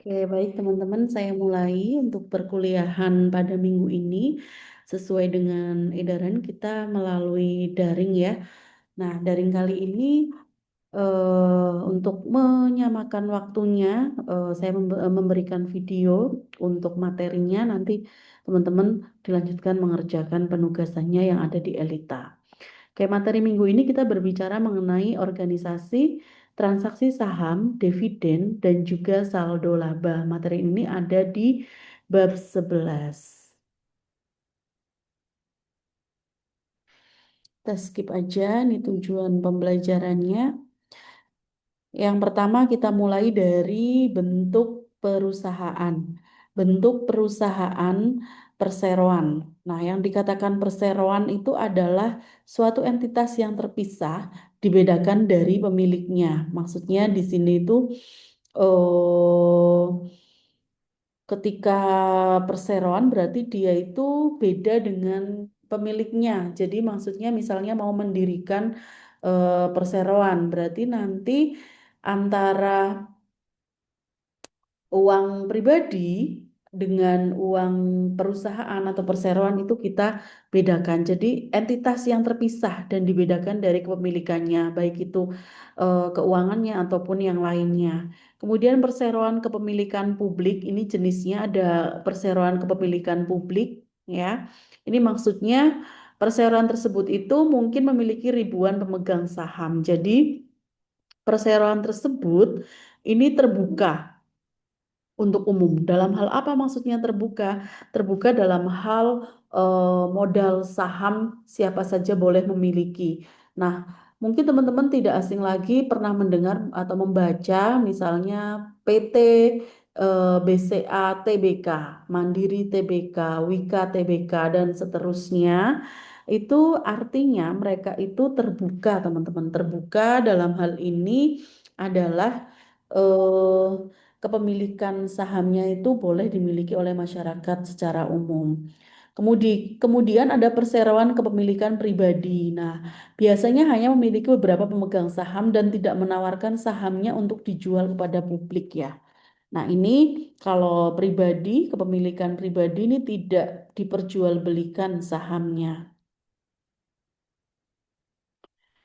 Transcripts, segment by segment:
Oke, baik teman-teman, saya mulai untuk perkuliahan pada minggu ini. Sesuai dengan edaran kita melalui daring ya. Nah, daring kali ini untuk menyamakan waktunya, saya memberikan video untuk materinya. Nanti teman-teman dilanjutkan mengerjakan penugasannya yang ada di Elita. Kayak materi minggu ini kita berbicara mengenai organisasi, transaksi saham, dividen, dan juga saldo laba. Materi ini ada di bab 11. Kita skip aja, ini tujuan pembelajarannya. Yang pertama kita mulai dari bentuk perusahaan. Bentuk perusahaan perseroan. Nah, yang dikatakan perseroan itu adalah suatu entitas yang terpisah, dibedakan dari pemiliknya. Maksudnya di sini itu eh, ketika perseroan berarti dia itu beda dengan pemiliknya. Jadi maksudnya misalnya mau mendirikan perseroan, berarti nanti antara uang pribadi dengan uang perusahaan atau perseroan itu kita bedakan. Jadi entitas yang terpisah dan dibedakan dari kepemilikannya, baik itu keuangannya ataupun yang lainnya. Kemudian perseroan kepemilikan publik ini jenisnya ada perseroan kepemilikan publik ya. Ini maksudnya perseroan tersebut itu mungkin memiliki ribuan pemegang saham. Jadi perseroan tersebut ini terbuka untuk umum. Dalam hal apa maksudnya terbuka? Terbuka dalam hal modal saham siapa saja boleh memiliki. Nah, mungkin teman-teman tidak asing lagi pernah mendengar atau membaca misalnya PT BCA TBK, Mandiri TBK, Wika TBK dan seterusnya. Itu artinya mereka itu terbuka, teman-teman. Terbuka dalam hal ini adalah eh, kepemilikan sahamnya itu boleh dimiliki oleh masyarakat secara umum. Kemudian ada perseroan kepemilikan pribadi. Nah, biasanya hanya memiliki beberapa pemegang saham dan tidak menawarkan sahamnya untuk dijual kepada publik ya. Nah, ini kalau pribadi, kepemilikan pribadi ini tidak diperjualbelikan sahamnya.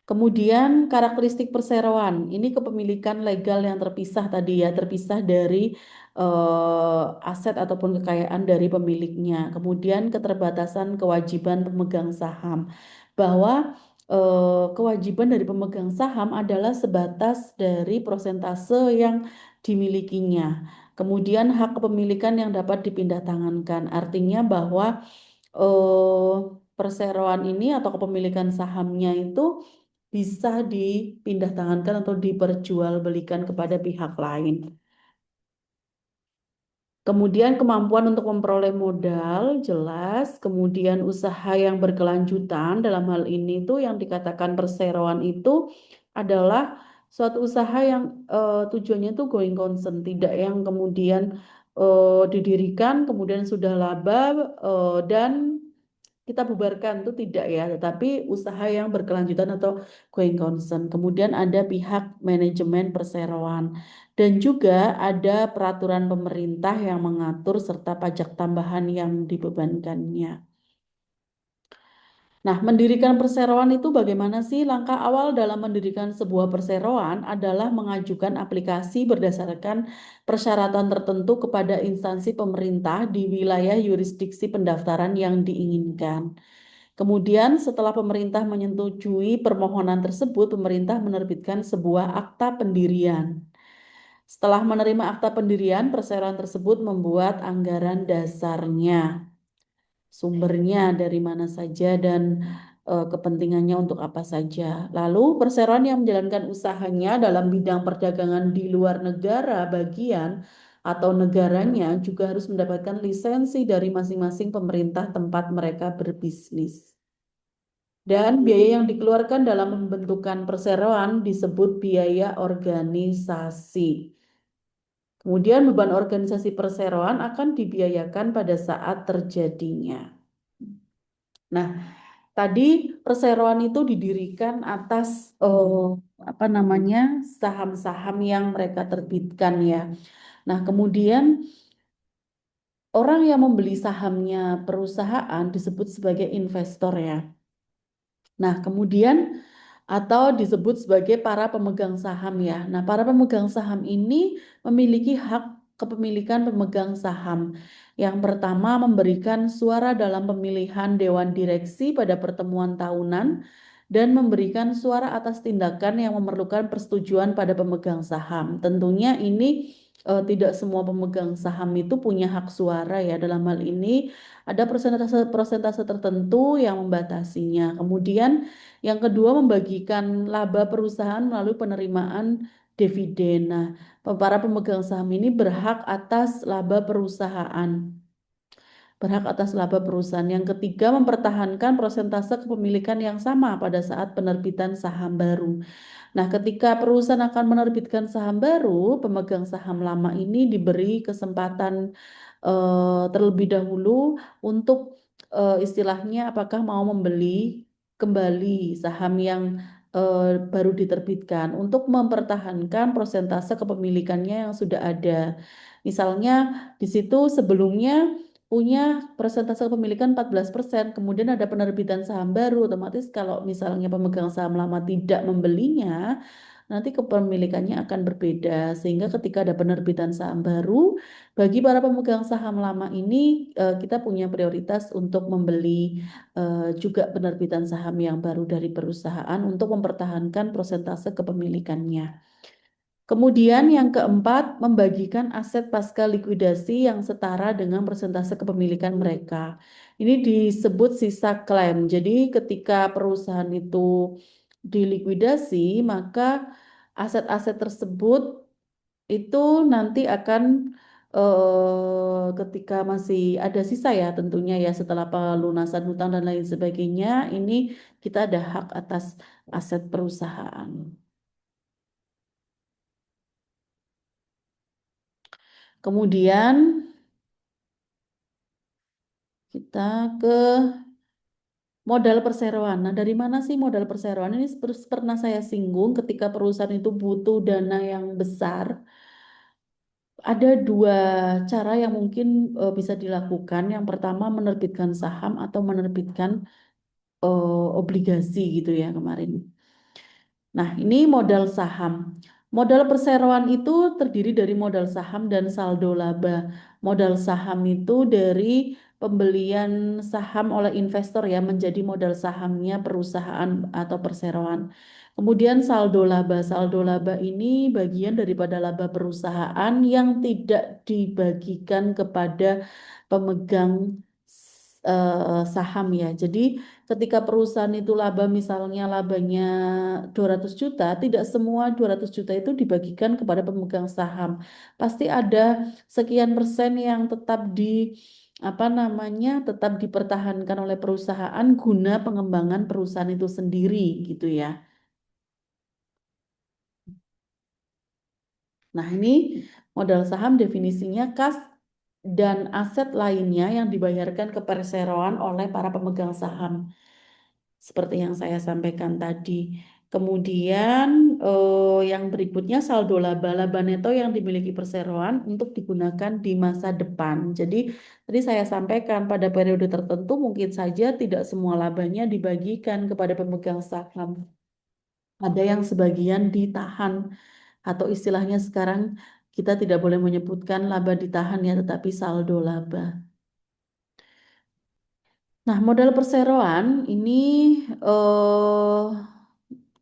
Kemudian karakteristik perseroan, ini kepemilikan legal yang terpisah tadi ya, terpisah dari aset ataupun kekayaan dari pemiliknya. Kemudian keterbatasan kewajiban pemegang saham, bahwa kewajiban dari pemegang saham adalah sebatas dari prosentase yang dimilikinya. Kemudian hak kepemilikan yang dapat dipindah tangankan, artinya bahwa eh, perseroan ini atau kepemilikan sahamnya itu bisa dipindah tangankan atau diperjualbelikan kepada pihak lain. Kemudian kemampuan untuk memperoleh modal jelas, kemudian usaha yang berkelanjutan dalam hal ini tuh yang dikatakan perseroan itu adalah suatu usaha yang tujuannya tuh going concern, tidak yang kemudian didirikan kemudian sudah laba dan kita bubarkan itu tidak ya, tetapi usaha yang berkelanjutan atau going concern. Kemudian ada pihak manajemen perseroan dan juga ada peraturan pemerintah yang mengatur serta pajak tambahan yang dibebankannya. Nah, mendirikan perseroan itu bagaimana sih? Langkah awal dalam mendirikan sebuah perseroan adalah mengajukan aplikasi berdasarkan persyaratan tertentu kepada instansi pemerintah di wilayah yurisdiksi pendaftaran yang diinginkan. Kemudian setelah pemerintah menyetujui permohonan tersebut, pemerintah menerbitkan sebuah akta pendirian. Setelah menerima akta pendirian, perseroan tersebut membuat anggaran dasarnya, sumbernya dari mana saja dan kepentingannya untuk apa saja. Lalu perseroan yang menjalankan usahanya dalam bidang perdagangan di luar negara bagian atau negaranya juga harus mendapatkan lisensi dari masing-masing pemerintah tempat mereka berbisnis. Dan biaya yang dikeluarkan dalam pembentukan perseroan disebut biaya organisasi. Kemudian beban organisasi perseroan akan dibiayakan pada saat terjadinya. Nah, tadi perseroan itu didirikan atas apa namanya saham-saham yang mereka terbitkan ya. Nah, kemudian orang yang membeli sahamnya perusahaan disebut sebagai investor ya. Nah, kemudian atau disebut sebagai para pemegang saham ya. Nah, para pemegang saham ini memiliki hak kepemilikan pemegang saham. Yang pertama, memberikan suara dalam pemilihan dewan direksi pada pertemuan tahunan dan memberikan suara atas tindakan yang memerlukan persetujuan pada pemegang saham. Tentunya ini tidak semua pemegang saham itu punya hak suara ya. Dalam hal ini ada persentase tertentu yang membatasinya. Kemudian yang kedua, membagikan laba perusahaan melalui penerimaan dividen. Nah, para pemegang saham ini berhak atas laba perusahaan. Yang ketiga, mempertahankan persentase kepemilikan yang sama pada saat penerbitan saham baru. Nah, ketika perusahaan akan menerbitkan saham baru, pemegang saham lama ini diberi kesempatan terlebih dahulu untuk istilahnya apakah mau membeli kembali saham yang baru diterbitkan untuk mempertahankan persentase kepemilikannya yang sudah ada. Misalnya di situ sebelumnya punya persentase kepemilikan 14%, kemudian ada penerbitan saham baru, otomatis kalau misalnya pemegang saham lama tidak membelinya, nanti kepemilikannya akan berbeda. Sehingga ketika ada penerbitan saham baru, bagi para pemegang saham lama ini kita punya prioritas untuk membeli juga penerbitan saham yang baru dari perusahaan untuk mempertahankan persentase kepemilikannya. Kemudian yang keempat, membagikan aset pasca likuidasi yang setara dengan persentase kepemilikan mereka. Ini disebut sisa klaim. Jadi ketika perusahaan itu dilikuidasi, maka aset-aset tersebut itu nanti akan ketika masih ada sisa ya tentunya ya setelah pelunasan hutang dan lain sebagainya, ini kita ada hak atas aset perusahaan. Kemudian kita ke modal perseroan. Nah, dari mana sih modal perseroan ini pernah saya singgung ketika perusahaan itu butuh dana yang besar. Ada dua cara yang mungkin bisa dilakukan. Yang pertama menerbitkan saham atau menerbitkan obligasi gitu ya kemarin. Nah, ini modal saham. Modal perseroan itu terdiri dari modal saham dan saldo laba. Modal saham itu dari pembelian saham oleh investor ya menjadi modal sahamnya perusahaan atau perseroan. Kemudian saldo laba. Saldo laba ini bagian daripada laba perusahaan yang tidak dibagikan kepada pemegang saham ya. Jadi ketika perusahaan itu laba misalnya labanya 200 juta, tidak semua 200 juta itu dibagikan kepada pemegang saham. Pasti ada sekian persen yang tetap apa namanya tetap dipertahankan oleh perusahaan guna pengembangan perusahaan itu sendiri gitu ya. Nah, ini modal saham definisinya kas dan aset lainnya yang dibayarkan ke perseroan oleh para pemegang saham. Seperti yang saya sampaikan tadi. Kemudian yang berikutnya saldo laba, laba neto yang dimiliki perseroan untuk digunakan di masa depan. Jadi tadi saya sampaikan pada periode tertentu mungkin saja tidak semua labanya dibagikan kepada pemegang saham. Ada yang sebagian ditahan atau istilahnya sekarang kita tidak boleh menyebutkan laba ditahan ya, tetapi saldo laba. Nah, modal perseroan ini eh,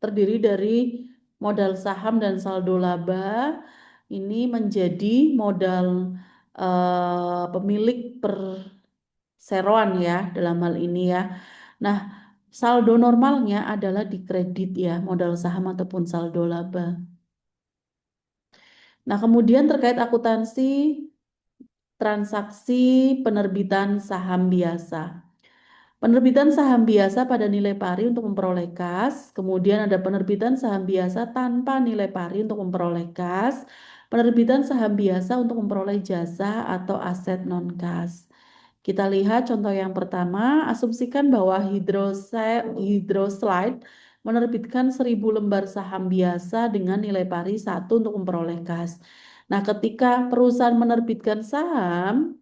terdiri dari modal saham dan saldo laba. Ini menjadi modal pemilik perseroan ya dalam hal ini ya. Nah, saldo normalnya adalah di kredit ya, modal saham ataupun saldo laba. Nah, kemudian terkait akuntansi transaksi penerbitan saham biasa. Penerbitan saham biasa pada nilai pari untuk memperoleh kas, kemudian ada penerbitan saham biasa tanpa nilai pari untuk memperoleh kas, penerbitan saham biasa untuk memperoleh jasa atau aset non-kas. Kita lihat contoh yang pertama, asumsikan bahwa hidroslide menerbitkan 1.000 lembar saham biasa dengan nilai pari 1 untuk memperoleh kas. Nah, ketika perusahaan menerbitkan saham,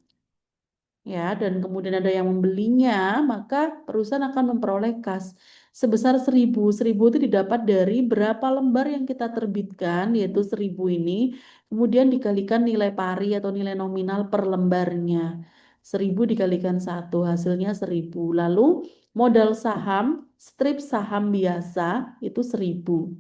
ya, dan kemudian ada yang membelinya, maka perusahaan akan memperoleh kas sebesar 1.000. 1.000 itu didapat dari berapa lembar yang kita terbitkan, yaitu 1.000 ini, kemudian dikalikan nilai pari atau nilai nominal per lembarnya. 1.000 dikalikan 1, hasilnya 1.000. Lalu modal saham, strip saham biasa itu 1.000.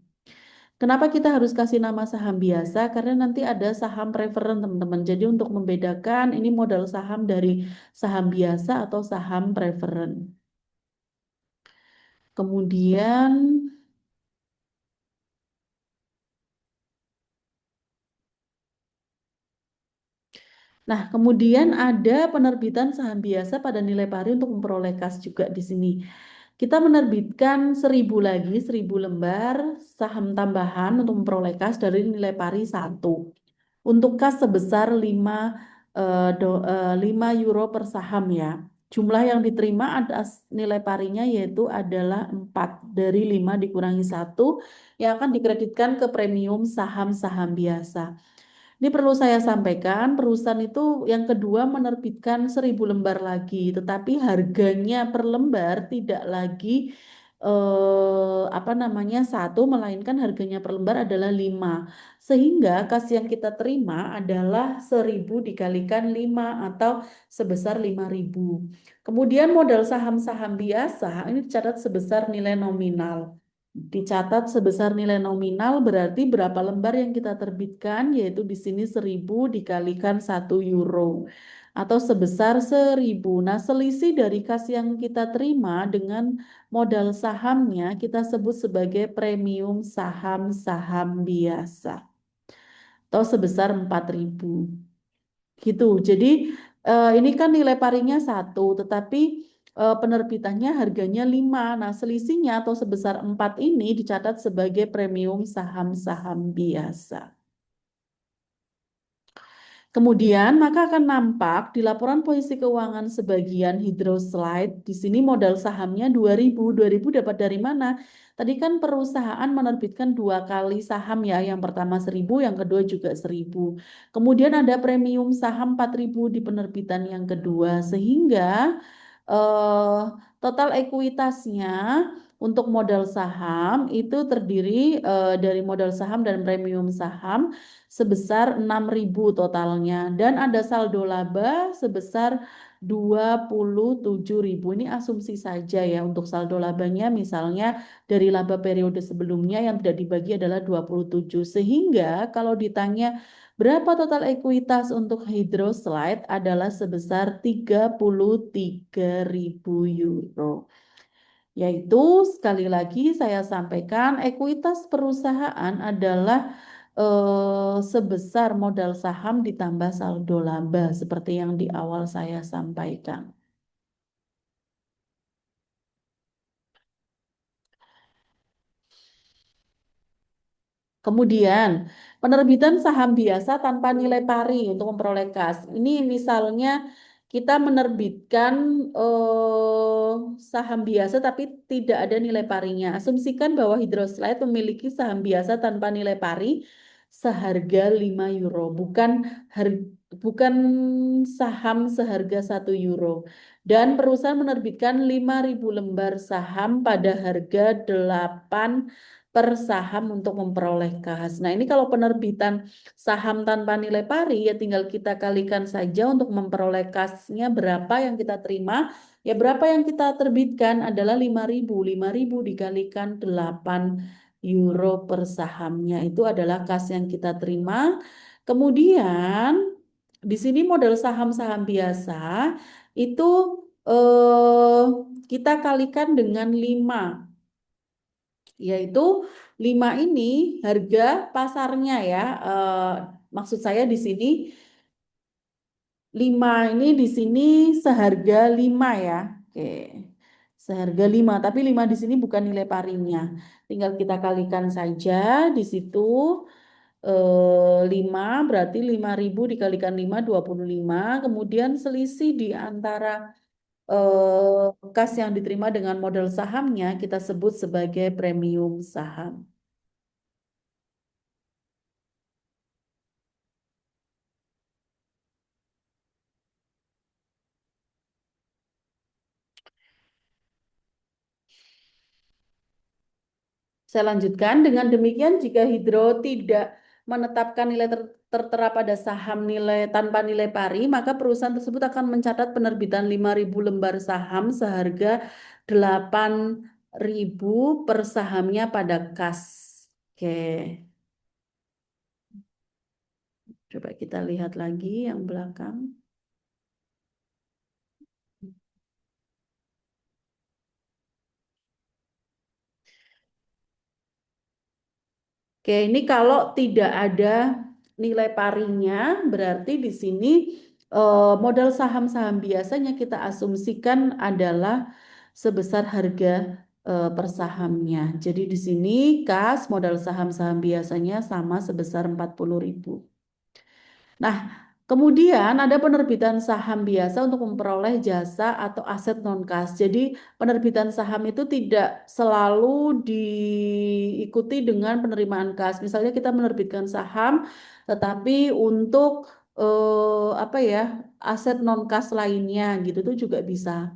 Kenapa kita harus kasih nama saham biasa? Karena nanti ada saham preferen, teman-teman. Jadi untuk membedakan ini modal saham dari saham biasa atau saham preferen. Kemudian, kemudian ada penerbitan saham biasa pada nilai pari untuk memperoleh kas juga di sini. Kita menerbitkan 1.000 lagi, 1.000 lembar saham tambahan untuk memperoleh kas dari nilai pari 1. Untuk kas sebesar 5 euro per saham ya. Jumlah yang diterima atas nilai parinya yaitu adalah 4. Dari 5 dikurangi 1 yang akan dikreditkan ke premium saham-saham biasa. Ini perlu saya sampaikan, perusahaan itu yang kedua menerbitkan 1.000 lembar lagi, tetapi harganya per lembar tidak lagi satu, melainkan harganya per lembar adalah 5. Sehingga kas yang kita terima adalah 1.000 dikalikan 5 atau sebesar 5.000. Kemudian modal saham-saham biasa ini dicatat sebesar nilai nominal. Dicatat sebesar nilai nominal berarti berapa lembar yang kita terbitkan, yaitu di sini 1.000 dikalikan 1 euro atau sebesar 1.000. Nah, selisih dari kas yang kita terima dengan modal sahamnya kita sebut sebagai premium saham-saham biasa atau sebesar 4.000. Gitu. Jadi ini kan nilai parinya 1, tetapi penerbitannya harganya 5. Nah, selisihnya atau sebesar 4 ini dicatat sebagai premium saham-saham biasa. Kemudian maka akan nampak di laporan posisi keuangan sebagian hidroslide di sini modal sahamnya 2.000. 2.000 dapat dari mana? Tadi kan perusahaan menerbitkan 2 kali saham ya, yang pertama 1.000, yang kedua juga 1.000. Kemudian ada premium saham 4.000 di penerbitan yang kedua, sehingga eh, total ekuitasnya untuk modal saham itu terdiri dari modal saham dan premium saham sebesar 6.000 totalnya, dan ada saldo laba sebesar 27.000. Ini asumsi saja ya untuk saldo labanya, misalnya dari laba periode sebelumnya yang tidak dibagi adalah 27. Sehingga kalau ditanya berapa total ekuitas untuk hidroslide adalah sebesar 33.000 euro. Yaitu sekali lagi saya sampaikan ekuitas perusahaan adalah sebesar modal saham ditambah saldo laba seperti yang di awal saya sampaikan. Kemudian, penerbitan saham biasa tanpa nilai pari untuk memperoleh kas. Ini misalnya kita menerbitkan saham biasa tapi tidak ada nilai parinya. Asumsikan bahwa Hydroslide memiliki saham biasa tanpa nilai pari seharga 5 euro, bukan saham seharga 1 euro. Dan perusahaan menerbitkan 5.000 lembar saham pada harga 8 per saham untuk memperoleh kas. Nah, ini kalau penerbitan saham tanpa nilai pari ya tinggal kita kalikan saja untuk memperoleh kasnya berapa yang kita terima. Ya berapa yang kita terbitkan adalah 5.000. 5.000 dikalikan 8 euro per sahamnya. Itu adalah kas yang kita terima. Kemudian di sini modal saham-saham biasa itu eh, kita kalikan dengan 5, yaitu 5 ini harga pasarnya ya. Maksud saya di sini 5 ini di sini seharga 5 ya. Oke. Seharga 5, tapi 5 di sini bukan nilai parinya. Tinggal kita kalikan saja di situ 5 berarti 5.000 dikalikan 5 25. Kemudian selisih di antara kas yang diterima dengan modal sahamnya kita sebut sebagai premium saham. Saya lanjutkan, dengan demikian jika Hydro tidak menetapkan nilai tertera pada saham nilai tanpa nilai pari, maka perusahaan tersebut akan mencatat penerbitan 5.000 lembar saham seharga 8.000 per sahamnya pada kas. Oke, coba kita lihat lagi yang belakang. Oke, ini kalau tidak ada nilai parinya, berarti di sini modal saham-saham biasanya kita asumsikan adalah sebesar harga per sahamnya. Jadi di sini kas modal saham-saham biasanya sama sebesar 40.000. Nah, kemudian ada penerbitan saham biasa untuk memperoleh jasa atau aset non-kas. Jadi, penerbitan saham itu tidak selalu diikuti dengan penerimaan kas. Misalnya kita menerbitkan saham, tetapi untuk apa ya, aset non-kas lainnya gitu tuh juga bisa.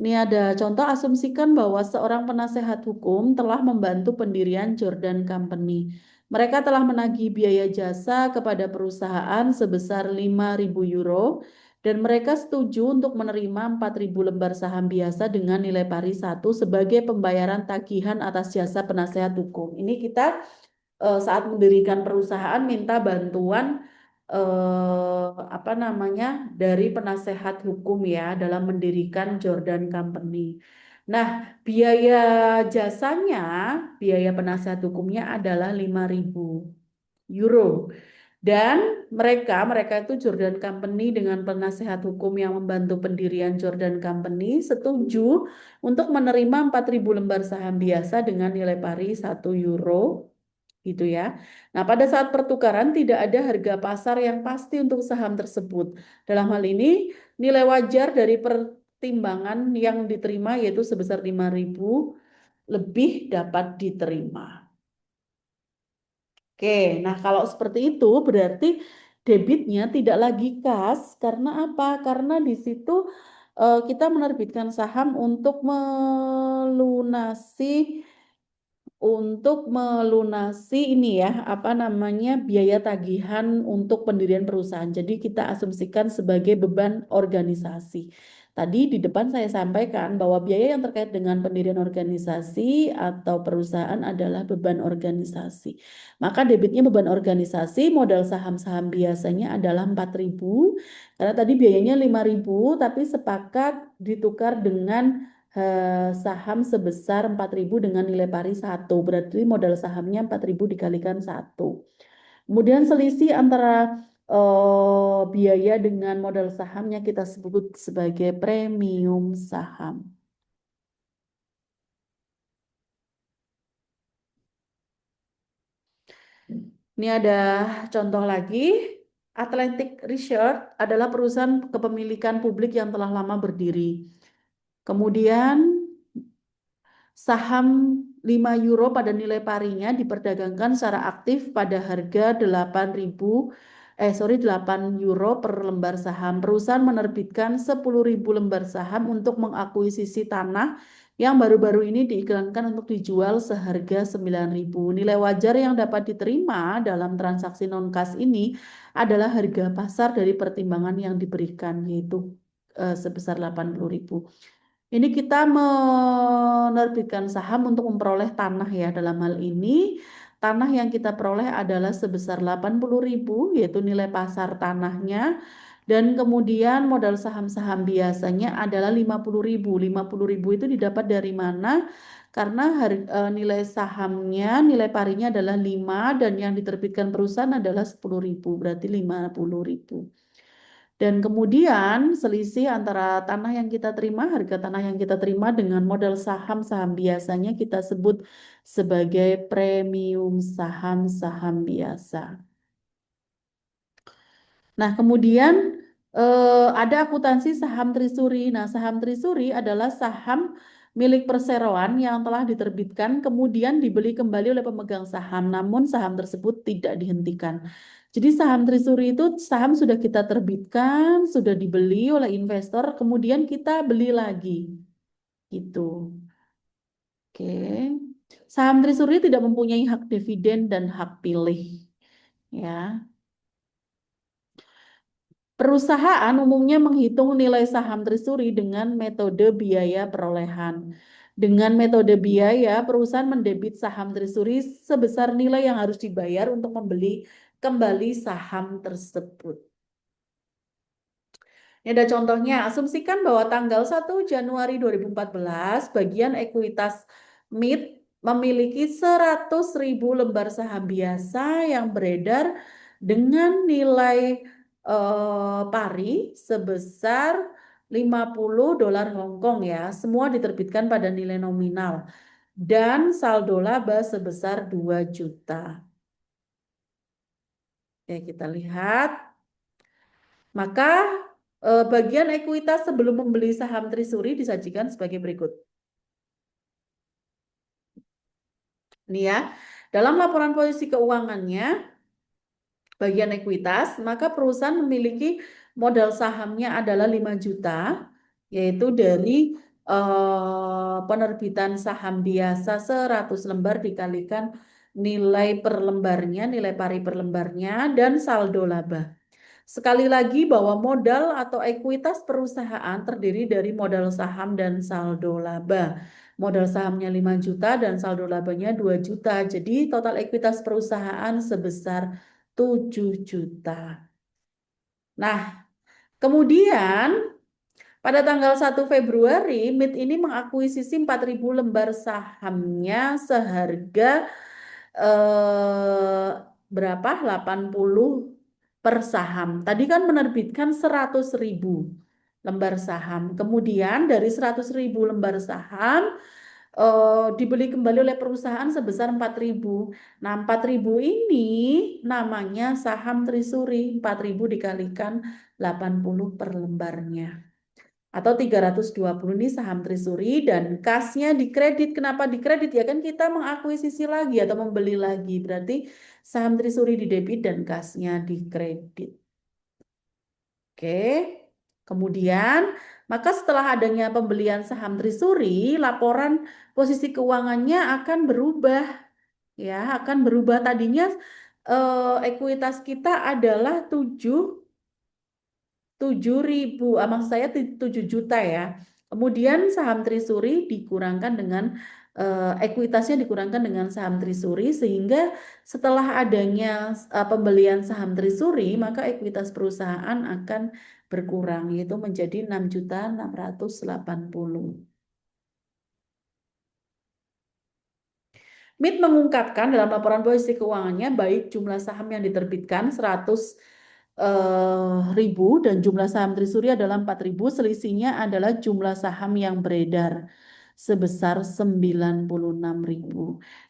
Ini ada contoh, asumsikan bahwa seorang penasehat hukum telah membantu pendirian Jordan Company. Mereka telah menagih biaya jasa kepada perusahaan sebesar 5.000 euro dan mereka setuju untuk menerima 4.000 lembar saham biasa dengan nilai pari 1 sebagai pembayaran tagihan atas jasa penasehat hukum. Ini kita saat mendirikan perusahaan minta bantuan apa namanya dari penasehat hukum ya dalam mendirikan Jordan Company. Nah, biaya jasanya, biaya penasehat hukumnya adalah 5.000 euro. Dan mereka itu Jordan Company dengan penasehat hukum yang membantu pendirian Jordan Company setuju untuk menerima 4.000 lembar saham biasa dengan nilai pari 1 euro gitu ya. Nah, pada saat pertukaran tidak ada harga pasar yang pasti untuk saham tersebut. Dalam hal ini, nilai wajar dari pertimbangan yang diterima yaitu sebesar 5.000 lebih dapat diterima. Oke, nah kalau seperti itu berarti debitnya tidak lagi kas karena apa? Karena di situ kita menerbitkan saham untuk melunasi ini ya, apa namanya, biaya tagihan untuk pendirian perusahaan. Jadi kita asumsikan sebagai beban organisasi. Tadi di depan saya sampaikan bahwa biaya yang terkait dengan pendirian organisasi atau perusahaan adalah beban organisasi. Maka debitnya beban organisasi, modal saham-saham biasanya adalah 4.000, karena tadi biayanya 5.000, tapi sepakat ditukar dengan saham sebesar 4.000 dengan nilai pari 1. Berarti modal sahamnya 4.000 dikalikan 1. Kemudian selisih antara biaya dengan modal sahamnya kita sebut sebagai premium saham. Ini ada contoh lagi. Atlantic Research adalah perusahaan kepemilikan publik yang telah lama berdiri. Kemudian saham 5 euro pada nilai parinya diperdagangkan secara aktif pada harga 8 euro per lembar saham. Perusahaan menerbitkan 10.000 lembar saham untuk mengakuisisi tanah yang baru-baru ini diiklankan untuk dijual seharga 9.000. Nilai wajar yang dapat diterima dalam transaksi non-kas ini adalah harga pasar dari pertimbangan yang diberikan, yaitu sebesar 80.000. Ini kita menerbitkan saham untuk memperoleh tanah ya. Dalam hal ini, tanah yang kita peroleh adalah sebesar 80.000, yaitu nilai pasar tanahnya. Dan kemudian modal saham-saham biasanya adalah 50.000. 50.000 itu didapat dari mana? Karena nilai sahamnya, nilai parinya adalah 5 dan yang diterbitkan perusahaan adalah 10.000, berarti 50.000. Dan kemudian selisih antara tanah yang kita terima, harga tanah yang kita terima dengan modal saham-saham biasanya kita sebut sebagai premium saham-saham biasa. Nah, kemudian Ada akuntansi saham Trisuri. Nah, saham Trisuri adalah saham milik perseroan yang telah diterbitkan kemudian dibeli kembali oleh pemegang saham, namun saham tersebut tidak dihentikan. Jadi saham Trisuri itu saham sudah kita terbitkan, sudah dibeli oleh investor, kemudian kita beli lagi. Gitu. Oke. Saham Trisuri tidak mempunyai hak dividen dan hak pilih. Ya. Perusahaan umumnya menghitung nilai saham Trisuri dengan metode biaya perolehan. Dengan metode biaya, perusahaan mendebit saham Trisuri sebesar nilai yang harus dibayar untuk membeli kembali saham tersebut. Ini ada contohnya, asumsikan bahwa tanggal 1 Januari 2014 bagian ekuitas MIT memiliki 100.000 lembar saham biasa yang beredar dengan nilai pari sebesar 50 dolar Hong Kong ya. Semua diterbitkan pada nilai nominal dan saldo laba sebesar 2 juta. Oke, kita lihat. Maka bagian ekuitas sebelum membeli saham Trisuri disajikan sebagai berikut. Ini ya, dalam laporan posisi keuangannya, bagian ekuitas, maka perusahaan memiliki modal sahamnya adalah 5 juta, yaitu dari penerbitan saham biasa 100 lembar dikalikan nilai per lembarnya, nilai pari per lembarnya, dan saldo laba. Sekali lagi bahwa modal atau ekuitas perusahaan terdiri dari modal saham dan saldo laba. Modal sahamnya 5 juta dan saldo labanya 2 juta. Jadi total ekuitas perusahaan sebesar 7 juta. Nah, kemudian pada tanggal 1 Februari, MIT ini mengakuisisi 4.000 lembar sahamnya seharga berapa? 80 per saham. Tadi kan menerbitkan 100.000 lembar saham. Kemudian dari 100.000 lembar saham dibeli kembali oleh perusahaan sebesar 4.000. Nah, 4.000 ini namanya saham Trisuri. 4.000 dikalikan 80 per lembarnya atau 320 ini saham Trisuri dan kasnya dikredit. Kenapa dikredit? Ya kan kita mengakuisisi lagi atau membeli lagi. Berarti saham Trisuri didebit dan kasnya dikredit. Oke. Kemudian, maka setelah adanya pembelian saham Trisuri, laporan posisi keuangannya akan berubah. Ya, akan berubah. Tadinya ekuitas kita adalah 7.000, maksud saya 7 juta ya. Kemudian saham Trisuri dikurangkan dengan ekuitasnya dikurangkan dengan saham Trisuri sehingga setelah adanya pembelian saham Trisuri maka ekuitas perusahaan akan berkurang yaitu menjadi 6.680. MIT mengungkapkan dalam laporan posisi keuangannya baik jumlah saham yang diterbitkan 100.000 dan jumlah saham Trisuri adalah 4.000, selisihnya adalah jumlah saham yang beredar sebesar 96.000.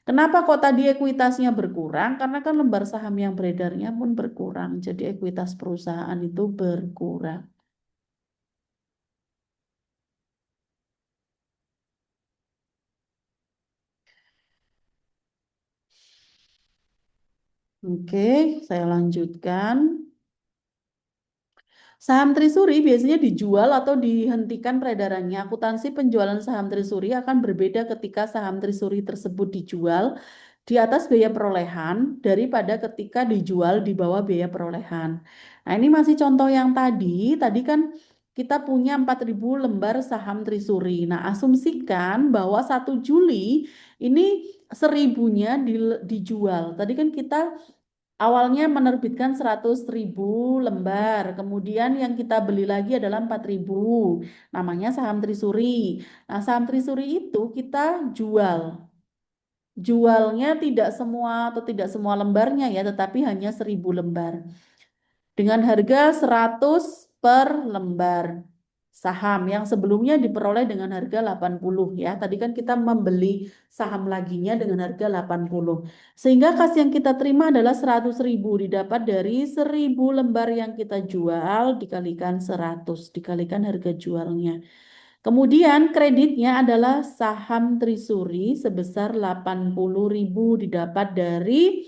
Kenapa kok tadi ekuitasnya berkurang? Karena kan lembar saham yang beredarnya pun berkurang, jadi ekuitas perusahaan itu berkurang. Oke, saya lanjutkan. Saham Trisuri biasanya dijual atau dihentikan peredarannya. Akuntansi penjualan saham Trisuri akan berbeda ketika saham Trisuri tersebut dijual di atas biaya perolehan daripada ketika dijual di bawah biaya perolehan. Nah, ini masih contoh yang tadi. Tadi kan kita punya 4.000 lembar saham Trisuri. Nah, asumsikan bahwa 1 Juli ini 1.000-nya dijual. Tadi kan kita awalnya menerbitkan 100.000 lembar, kemudian yang kita beli lagi adalah 4.000, namanya saham Trisuri. Nah, saham Trisuri itu kita jual. Jualnya tidak semua atau tidak semua lembarnya ya, tetapi hanya 1.000 lembar. Dengan harga 100 per lembar. saham yang sebelumnya diperoleh dengan harga 80 ya. Tadi kan kita membeli saham laginya dengan harga 80. Sehingga kas yang kita terima adalah 100.000 didapat dari 1.000 lembar yang kita jual dikalikan 100 dikalikan harga jualnya. Kemudian kreditnya adalah saham Trisuri sebesar 80.000 didapat dari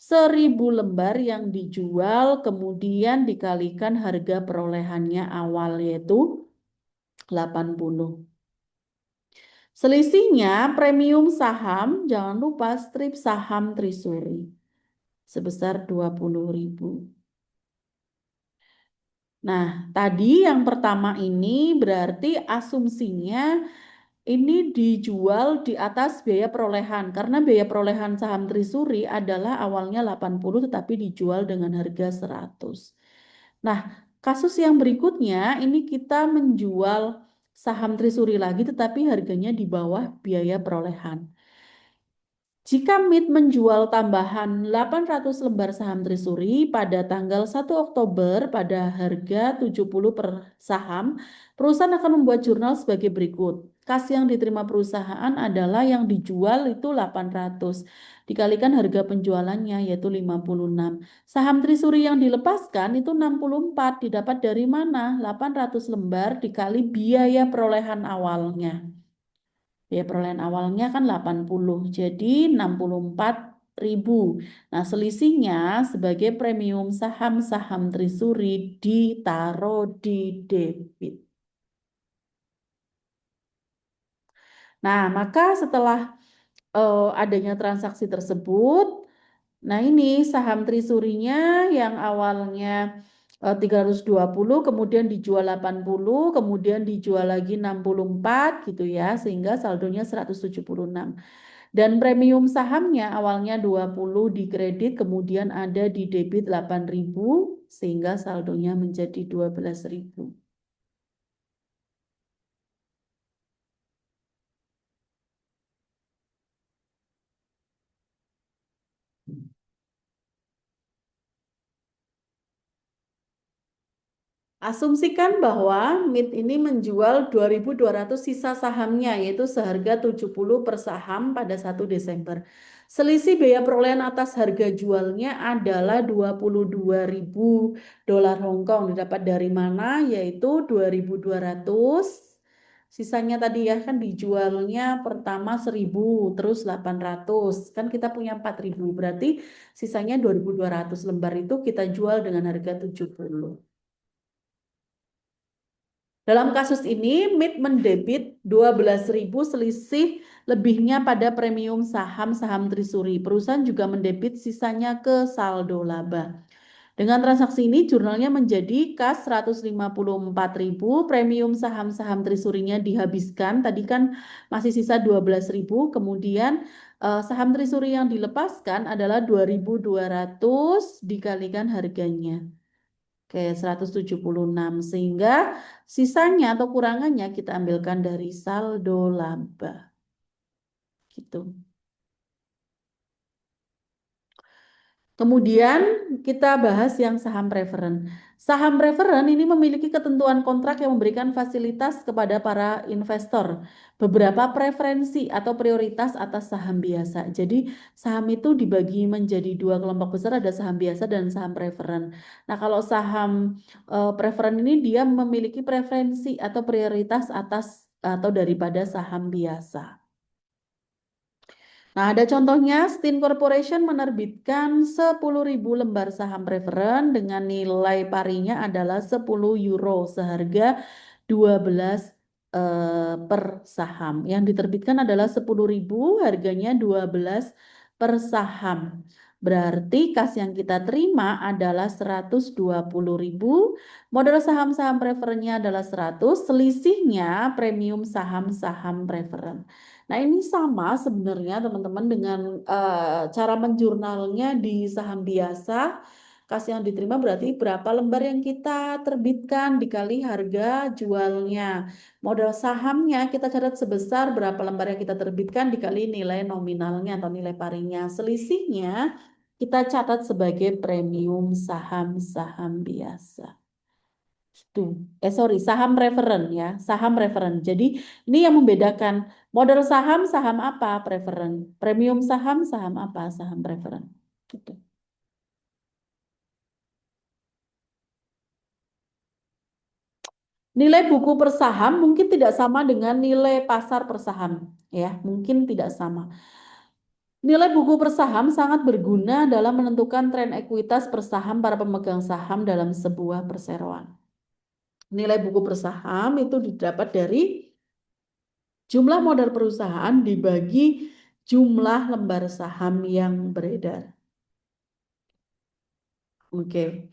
1.000 lembar yang dijual kemudian dikalikan harga perolehannya awal yaitu 80. Selisihnya premium saham, jangan lupa strip saham Trisuri sebesar 20.000. Nah, tadi yang pertama ini berarti asumsinya ini dijual di atas biaya perolehan karena biaya perolehan saham Trisuri adalah awalnya 80 tetapi dijual dengan harga 100. Nah, kasus yang berikutnya ini kita menjual saham Trisuri lagi tetapi harganya di bawah biaya perolehan. Jika MIT menjual tambahan 800 lembar saham Trisuri pada tanggal 1 Oktober pada harga 70 per saham, perusahaan akan membuat jurnal sebagai berikut. Kas yang diterima perusahaan adalah yang dijual itu 800 dikalikan harga penjualannya yaitu 56. Saham Trisuri yang dilepaskan itu 64 didapat dari mana? 800 lembar dikali biaya perolehan awalnya. Biaya perolehan awalnya kan 80, jadi 64.000. Nah, selisihnya sebagai premium saham-saham Trisuri ditaruh di debit. Nah, maka setelah adanya transaksi tersebut, nah ini saham Trisurinya yang awalnya 320 kemudian dijual 80 kemudian dijual lagi 64 gitu ya sehingga saldonya 176. Dan premium sahamnya awalnya 20 di kredit kemudian ada di debit 8.000 sehingga saldonya menjadi 12.000. Asumsikan bahwa MIT ini menjual 2.200 sisa sahamnya yaitu seharga 70 per saham pada 1 Desember. Selisih biaya perolehan atas harga jualnya adalah 22.000 dolar Hong Kong. Didapat dari mana? Yaitu 2.200. Sisanya tadi ya kan dijualnya pertama 1.000 terus 800. Kan kita punya 4.000 berarti sisanya 2.200 lembar itu kita jual dengan harga 70. Dalam kasus ini, MIT mendebit 12.000 selisih lebihnya pada premium saham-saham Trisuri. Perusahaan juga mendebit sisanya ke saldo laba. Dengan transaksi ini, jurnalnya menjadi kas 154.000, premium saham-saham Trisurinya dihabiskan. Tadi kan masih sisa 12.000, kemudian saham Trisuri yang dilepaskan adalah 2.200 dikalikan harganya. Oke, 176 sehingga sisanya atau kurangannya kita ambilkan dari saldo laba. Gitu. Kemudian kita bahas yang saham preferen. Saham preferen ini memiliki ketentuan kontrak yang memberikan fasilitas kepada para investor. Beberapa preferensi atau prioritas atas saham biasa. Jadi saham itu dibagi menjadi dua kelompok besar, ada saham biasa dan saham preferen. Nah, kalau saham preferen ini dia memiliki preferensi atau prioritas atas atau daripada saham biasa. Nah, ada contohnya, Stin Corporation menerbitkan 10.000 lembar saham preferen dengan nilai parinya adalah 10 euro seharga 12 per saham. Yang diterbitkan adalah 10.000, harganya 12 per saham. Berarti kas yang kita terima adalah 120.000, modal saham-saham preferennya adalah 100, selisihnya premium saham-saham preferen. Nah, ini sama sebenarnya teman-teman dengan cara menjurnalnya di saham biasa. Kas yang diterima berarti berapa lembar yang kita terbitkan dikali harga jualnya. Modal sahamnya kita catat sebesar berapa lembar yang kita terbitkan dikali nilai nominalnya atau nilai parinya. Selisihnya kita catat sebagai premium saham-saham biasa. Itu. Sorry, saham referen ya, saham referen. Jadi ini yang membedakan model saham, saham apa, preferen. Premium saham, saham apa, saham preferen. Gitu. Nilai buku per saham mungkin tidak sama dengan nilai pasar per saham, ya, mungkin tidak sama. Nilai buku per saham sangat berguna dalam menentukan tren ekuitas per saham para pemegang saham dalam sebuah perseroan. Nilai buku per saham itu didapat dari jumlah modal perusahaan dibagi jumlah lembar saham yang beredar. Oke.